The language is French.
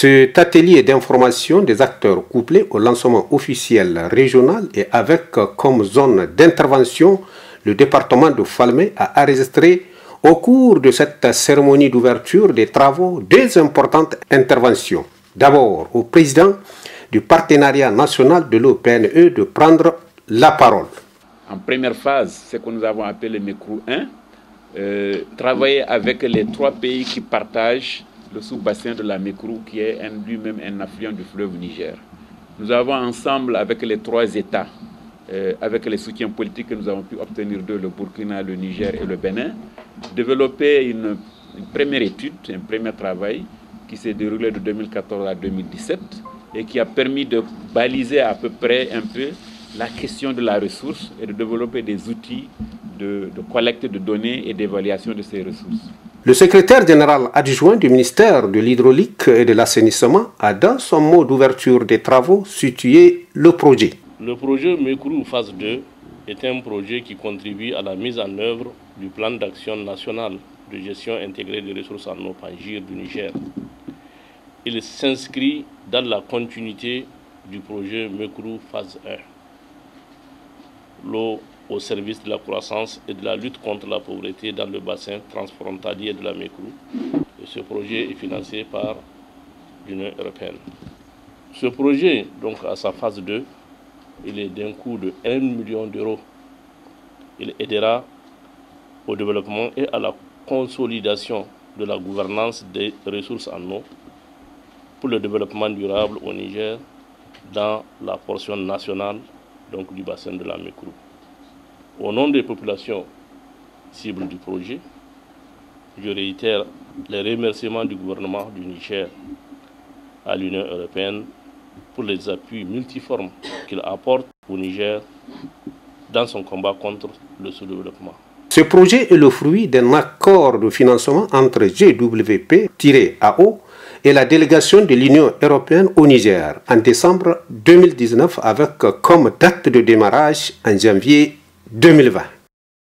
Cet atelier d'information des acteurs couplé au lancement officiel régional et avec comme zone d'intervention le département de Falmey a enregistré au cours de cette cérémonie d'ouverture des travaux deux importantes interventions. D'abord au président du partenariat national de l'OPNE de prendre la parole. En première phase, ce que nous avons appelé le MECRU 1, travailler avec les trois pays qui partagent le sous-bassin de la MECRU, qui est lui-même un affluent du fleuve Niger. Nous avons ensemble, avec les trois États, avec les soutiens politiques que nous avons pu obtenir d'eux, le Burkina, le Niger et le Bénin, développé une première étude, un premier travail qui s'est déroulé de 2014 à 2017 et qui a permis de baliser à peu près un peu la question de la ressource et de développer des outils de collecte de données et d'évaluation de ces ressources. Le secrétaire général adjoint du ministère de l'Hydraulique et de l'Assainissement a dans son mot d'ouverture des travaux situé le projet. Le projet MECRU phase 2 est un projet qui contribue à la mise en œuvre du plan d'action national de gestion intégrée des ressources en eau Pangir du Niger. Il s'inscrit dans la continuité du projet MECRU phase 1. L'eau au service de la croissance et de la lutte contre la pauvreté dans le bassin transfrontalier de la MECRU. Et ce projet est financé par l'Union européenne. Ce projet, donc à sa phase 2, il est d'un coût de 1 million d'euros. Il aidera au développement et à la consolidation de la gouvernance des ressources en eau pour le développement durable au Niger dans la portion nationale donc, du bassin de la MECRU. Au nom des populations cibles du projet, je réitère les remerciements du gouvernement du Niger à l'Union européenne pour les appuis multiformes qu'il apporte au Niger dans son combat contre le sous-développement. Ce projet est le fruit d'un accord de financement entre GWP-AO et la délégation de l'Union européenne au Niger en décembre 2019 avec comme date de démarrage en janvier 2020.